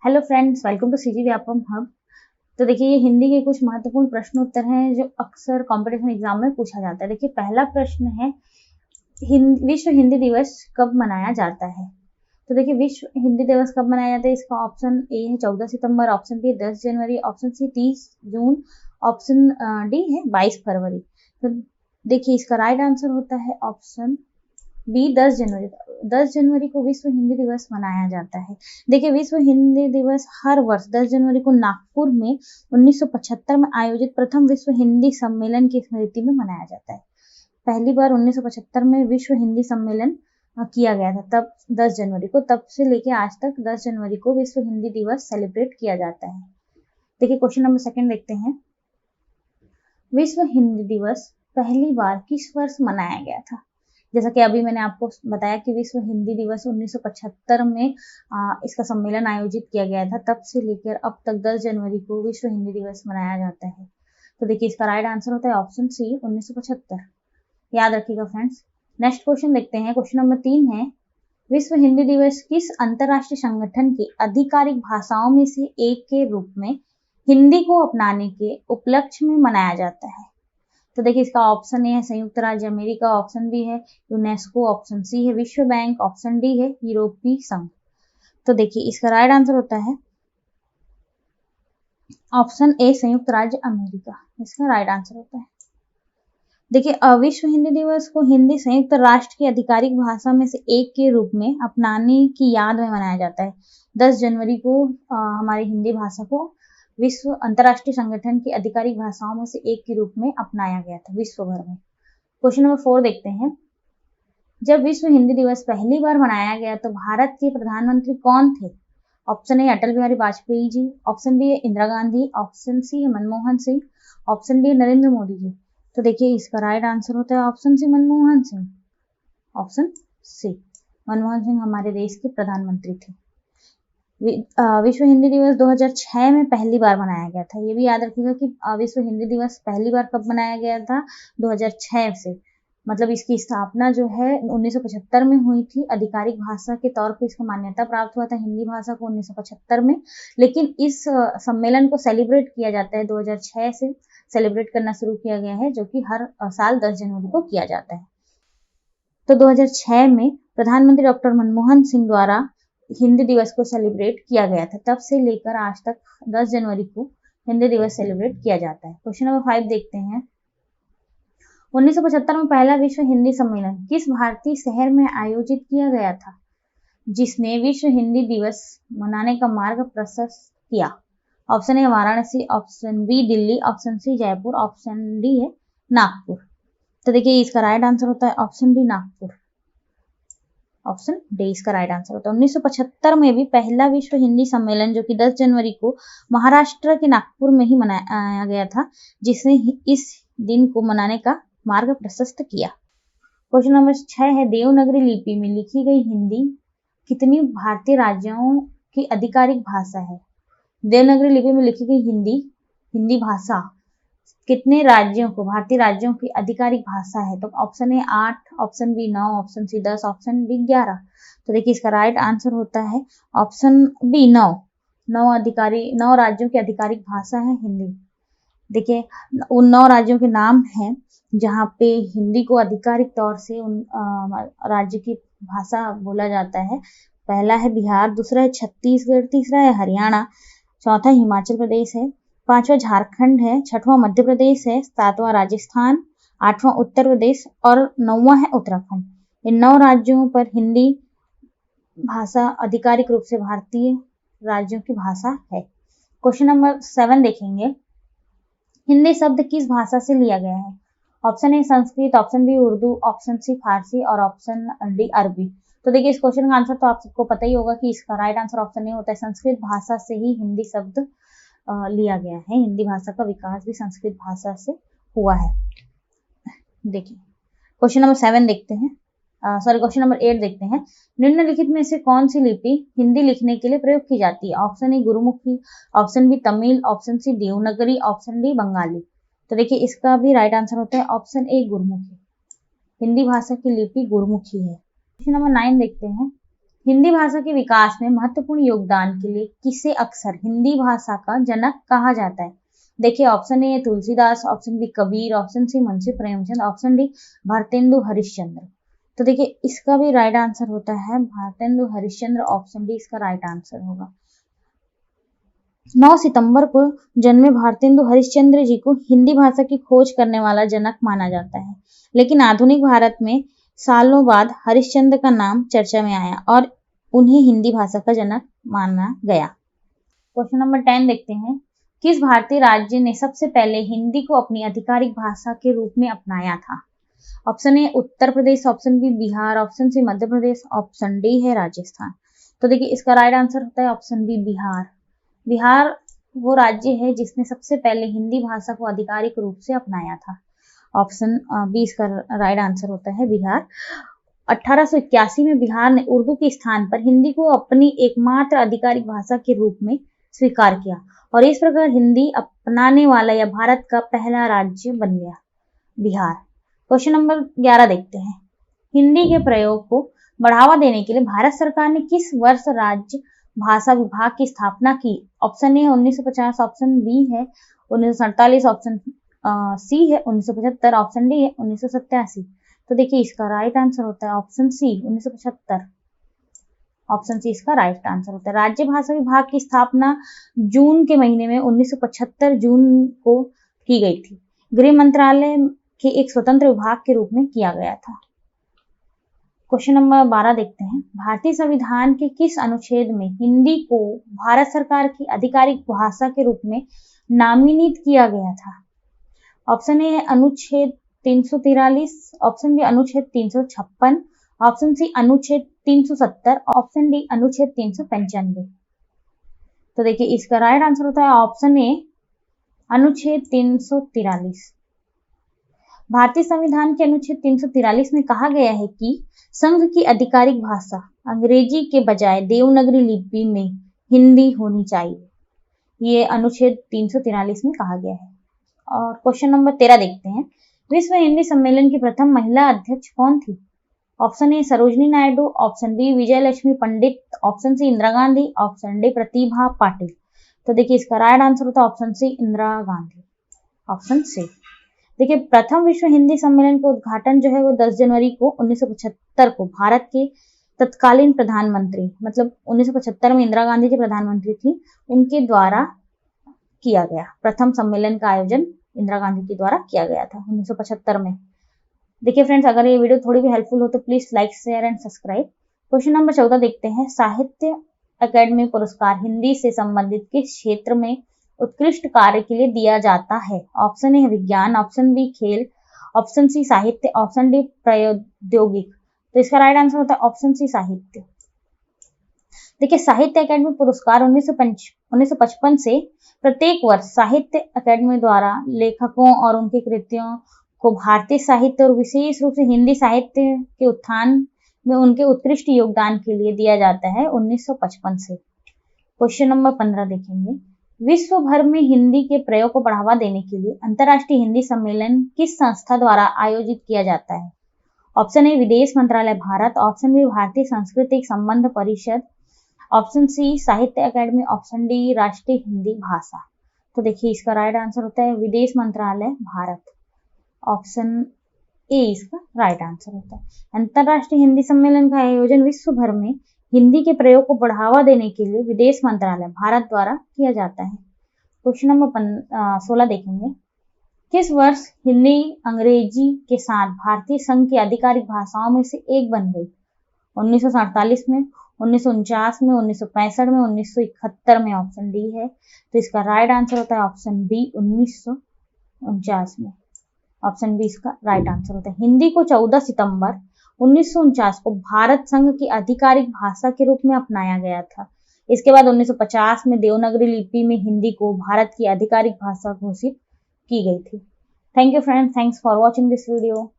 Hello friends, welcome to CG Vyapam hub. तो देखिए, ये हिंदी के कुछ महत्वपूर्ण प्रश्न उत्तर हैं जो अक्सर कंपटीशन एग्जाम में पूछा जाता है। देखिए, पहला प्रश्न है विश्व हिंदी दिवस कब मनाया जाता है। तो देखिए, विश्व हिंदी दिवस कब मनाया जाता है, इसका ऑप्शन ए है 14 सितंबर, ऑप्शन बी 10 जनवरी, ऑप्शन सी 30 जून, ऑप्शन डी है 22 फरवरी। तो देखिए, इसका राइट आंसर होता है ऑप्शन बी 10 जनवरी। 10 जनवरी को विश्व हिंदी दिवस मनाया जाता है। देखिए, विश्व हिंदी दिवस हर वर्ष 10 जनवरी को नागपुर में 1975 में आयोजित प्रथम विश्व हिंदी सम्मेलन की स्मृति में मनाया जाता है। पहली बार 1975 में विश्व हिंदी सम्मेलन किया गया था, तब 10 जनवरी को। तब से लेके आज तक 10 जनवरी को विश्व हिंदी दिवस सेलिब्रेट किया जाता है। देखिए, क्वेश्चन नंबर सेकंड देखते हैं। विश्व हिंदी दिवस पहली बार किस वर्ष मनाया गया था। जैसा कि अभी मैंने आपको बताया कि विश्व हिंदी दिवस 1975 में इसका सम्मेलन आयोजित किया गया था। तब से लेकर अब तक 10 जनवरी को विश्व हिंदी दिवस मनाया जाता है। तो देखिए, इसका राइट आंसर होता है ऑप्शन सी 1975। याद रखिएगा फ्रेंड्स। नेक्स्ट क्वेश्चन देखते हैं। क्वेश्चन नंबर 3 है, विश्व हिंदी दिवस किस अंतरराष्ट्रीय संगठन की आधिकारिक भाषाओं में से एक के रूप में हिंदी को अपनाने के उपलक्ष्य में मनाया जाता है। तो देखिए, इसका ऑप्शन ए है संयुक्त राज्य अमेरिका, ऑप्शन बी है यूनेस्को, ऑप्शन सी है विश्व बैंक, ऑप्शन डी है यूरोपीय संघ। तो देखिए, इसका राइट आंसर होता है ऑप्शन ए संयुक्त राज्य अमेरिका। इसका राइट आंसर होता है। देखिए, विश्व हिंदी दिवस को हिंदी संयुक्त राष्ट्र की आधिकारिक भाषा में से एक के रूप में अपनाने की याद में मनाया जाता है। 10 जनवरी को हमारी हिंदी भाषा को विश्व अंतरराष्ट्रीय संगठन की आधिकारिक भाषाओं में से एक के रूप में अपनाया गया था विश्व भर में। क्वेश्चन नंबर 4 देखते हैं। जब विश्व हिंदी दिवस पहली बार मनाया गया तो भारत के प्रधानमंत्री कौन थे। Option a Atal Bihari Vajpayee ji, option b है इंदिरा गांधी, ऑप्शन सी है मनमोहन सिंह, ऑप्शन डी है नरेंद्र मोदी जी। तो देखिए, इसका राइट आंसर होता है option c Manmohan Singh. Option c Manmohan Singh हमारे देश के प्रधानमंत्री थे। विश्व हिंदी दिवस 2006 में पहली बार मनाया गया था। ये भी याद रखिएगा कि विश्व हिंदी दिवस पहली बार कब मनाया गया था, 2006 से। मतलब इसकी स्थापना जो है 1975 में हुई थी। आधिकारिक भाषा के तौर पे इसको मान्यता प्राप्त हुआ था हिंदी भाषा को 1975 में। लेकिन इस सम्मेलन को सेलिब्रेट किया जाता है 2006 से सेलिब्रेट करना शुरू किया गया है, जो कि हर साल 10 जनवरी को किया जाता है। तो 2006 में प्रधानमंत्री डॉक्टर मनमोहन सिंह द्वारा हिंदी दिवस को सेलिब्रेट किया गया था। तब से लेकर आज तक 10 जनवरी को हिंदी दिवस सेलिब्रेट किया जाता है। क्वेश्चन नंबर 5 देखते हैं। 1975 में पहला विश्व हिंदी सम्मेलन किस भारतीय शहर में आयोजित किया गया था, जिसने विश्व हिंदी दिवस मनाने का मार्ग प्रशस्त किया। Option a Varanasi, option b Delhi, option c Jaipur, option d है नागपुर। तो देखिए, इसका राइट आंसर होता है option d Nagpur. Option d इसका राइट आंसर होता है। 1975 में भी पहला विश्व हिंदी सम्मेलन जो कि 10 जनवरी को महाराष्ट्र के नागपुर में ही मनाया गया था, जिसने इस दिन को मनाने का मार्ग प्रशस्त किया। क्वेश्चन नंबर 6 है, देवनागरी लिपि में लिखी गई हिंदी कितनी भारतीय राज्यों की आधिकारिक भाषा है। देवनागरी लिपि में लिखी गई हिंदी भाषा कितने राज्यों को, भारतीय राज्यों की आधिकारिक भाषा है। तो option a 8, option b 9, option c 10, option d 11। तो देखिए, इसका राइट आंसर होता है ऑप्शन बी 9। 9 राज्यों की आधिकारिक भाषा है हिंदी। देखिए, उन 9 राज्यों के नाम हैं जहाँ पे हिंदी को आधिकारिक तौर से उन राज्य की भाषा बोला जाता है। पहला है बिहार, दूसरा है छत्तीसगढ़, तीसरा है हरियाणा, चौथा हिमाचल प्रदेश है, पांचवा झारखंड है, छठवां मध्य प्रदेश है, सातवां राजस्थान, आठवां उत्तर प्रदेश और 9वां है उत्तराखंड। इन 9 राज्यों पर हिंदी भाषा आधिकारिक रूप से भारतीय राज्यों की भाषा है। क्वेश्चन नंबर 7 देखेंगे। हिंदी शब्द किस भाषा से लिया गया है। Option A Sanskrit, option B Urdu, option C Farsi और ऑप्शन डी अरबी। तो देखिए, इस क्वेश्चन का आंसर तो आप सबको पता ही होगा कि इसका राइट आंसर ऑप्शन ए होता है। संस्कृत भाषा से ही हिंदी शब्द लिया गया है। हिंदी भाषा का विकास भी संस्कृत भाषा से हुआ है। देखिए, क्वेश्चन नंबर 7 देखते हैं। क्वेश्चन नंबर 8 देखते हैं। निम्नलिखित में से कौन सी लिपि हिंदी लिखने के लिए प्रयोग की जाती है। Option a Gurmukhi, option b Tamil, option c Devanagari, option d Bengali. तो देखिए, इसका भी राइट आंसर होता है ऑप्शन ए गुरुमुखी। हिंदी भाषा की लिपि गुरुमुखी है। क्वेश्चन नंबर 9 देखते हैं। हिंदी भाषा के विकास में महत्वपूर्ण योगदान के लिए किसे अक्सर हिंदी भाषा का जनक कहा जाता है? देखिए, option a Tulsidas, option b Kabir, option c Munshi Premchand, option d Bharatendu Harishchandra. तो देखिए, इसका भी राइट आंसर होता है भारतेंदु हरिश्चंद्र। ऑप्शन डी इसका राइट आंसर होगा। 9 सितंबर को जन्मे भारतेंदु हरिश्चंद्र जी को हिंदी भाषा की खोज करने वाला जनक माना जाता है, लेकिन आधुनिक भारत में सालों बाद हरिश्चंद्र का नाम चर्चा में आया और उन्हें हिंदी भाषा का जनक माना गया। क्वेश्चन नंबर 10 देखते हैं। किस भारतीय राज्य ने सबसे पहले हिंदी को अपनी आधिकारिक भाषा के रूप में अपनाया था? Option a Uttar Pradesh, option b Bihar, option c Madhya Pradesh, option d है राजस्थान। तो देखिए, इसका राइट आंसर होता है ऑप्शन बी बिहार। बिहार वो राज्य है जिसने सबसे पहले हिंदी भाषा को आधिकारिक रूप से अपनाया था। ऑप्शन बी इसका राइट आंसर होता है बिहार। 1881 में बिहार ने उर्दू के स्थान पर हिंदी को अपनी एकमात्र आधिकारिक भाषा के रूप में स्वीकार किया और इस प्रकार हिंदी अपनाने वाला यह भारत का पहला राज्य बन गया, बिहार। क्वेश्चन नंबर 11 देखते हैं। हिंदी के प्रयोग को बढ़ावा देने के लिए भारत सरकार ने किस वर्ष राज्य भाषा विभाग की स्थापना की? ऑप्शन ए 1950, ऑप्शन बी है 1947, ऑप्शन सी है 1975, ऑप्शन डी है 1987। तो देखिए, इसका राइट आंसर होता है ऑप्शन सी 1975। ऑप्शन सी इसका राइट आंसर होता है। राज्य भाषा विभाग की स्थापना जून के महीने में 1975 जून को की गई थी। गृह मंत्रालय के एक स्वतंत्र विभाग के रूप में किया गया था। क्वेश्चन नंबर 12 देखते हैं। भारतीय संविधान के किस अनुच्छेद में हिंदी को भारत सरकार की आधिकारिक भाषा के रूप में नामित किया गया था? ऑप्शन ए अनुच्छेद 343, ऑप्शन बी अनुच्छेद 356, ऑप्शन सी अनुच्छेद 370, ऑप्शन डी अनुच्छेद 395। तो देखिए, इसका राइट आंसर होता है ऑप्शन ए अनुच्छेद 343। भारतीय संविधान के अनुच्छेद 343 में कहा गया है कि संघ की आधिकारिक भाषा अंग्रेजी के बजाय देवनागरी लिपि में हिंदी होनी चाहिए। ये अनुच्छेद 343 में कहा गया है। और क्वेश्चन नंबर 13 देखते हैं। विश्व हिंदी सम्मेलन की प्रथम महिला अध्यक्ष कौन थी? Option A Sarojini Naidu, option B Vijay Lakshmi Pandit, option C Indira Gandhi, option D Pratibha Patil. तो देखिए, इसका राइट आंसर होता है option C Indira Gandhi. Option C. देखिए, प्रथम विश्व हिंदी सम्मेलन का उद्घाटन जो है वो 10 जनवरी को 1975 को भारत के तत्कालीन प्रधानमंत्री, मतलब 1975 में इंदिरा गांधी जी प्रधानमंत्री थी, उनके द्वारा किया गया। प्रथम सम्मेलन का आयोजन इंदिरा गांधी के द्वारा किया गया था 1975 में। देखिए फ्रेंड्स, अगर ये वीडियो थोड़ी भी हेल्पफुल हो तो please like, share and subscribe. Question number 14 देखते हैं। साहित्य अकादमी पुरस्कार हिंदी से संबंधित किस क्षेत्र में उत्कृष्ट कार्य के लिए दिया जाता है? ऑप्शन ए विज्ञान, ऑप्शन बी खेल, ऑप्शन सी साहित्य, ऑप्शन डी प्रौद्योगिक। तो इसका राइट आंसर होता है ऑप्शन सी साहित्य। देखिए, साहित्य अकादमी पुरस्कार 1955 से प्रत्येक वर्ष साहित्य अकादमी द्वारा लेखकों और उनकी कृतियों को भारतीय साहित्य और विशेष रूप से हिंदी साहित्य के उत्थान में उनके उत्कृष्ट योगदान के लिए दिया जाता है 1955 से। क्वेश्चन नंबर 15 देखेंगे। विश्व भर में हिंदी के प्रयोग को बढ़ावा देने के लिए अंतर्राष्ट्रीय हिंदी सम्मेलन किस संस्था द्वारा आयोजित किया जाता है? ऑप्शन ए विदेश मंत्रालय भारत, ऑप्शन बी भारतीय सांस्कृतिक संबंध परिषद, ऑप्शन सी साहित्य अकादमी, ऑप्शन डी राष्ट्रीय हिंदी भाषा। तो देखिए, इसका राइट आंसर होता है विदेश मंत्रालय भारत। ऑप्शन ए इसका राइट आंसर होता है। अंतर्राष्ट्रीय हिंदी सम्मेलन का आयोजन विश्व भर में हिंदी के प्रयोग को बढ़ावा देने के लिए विदेश मंत्रालय भारत द्वारा किया जाता है। क्वेश्चन नंबर 16 देखेंगे। किस वर्ष हिंदी अंग्रेजी के साथ भारतीय संघ की आधिकारिक भाषाओं में से एक बन गई? 1947 में, 1949 में, 1965 में, 1971 में। ऑप्शन डी है। तो इसका राइट आंसर होता है ऑप्शन बी 1949 में। ऑप्शन बी इसका राइट आंसर होता है। हिंदी को 14 सितंबर 1949 को भारत संघ की आधिकारिक भाषा के रूप में अपनाया गया था। इसके बाद 1950 में देवनागरी लिपि में हिंदी को भारत की आधिकारिक भाषा घोषित की गई थी। Thank you friends, thanks for watching this video.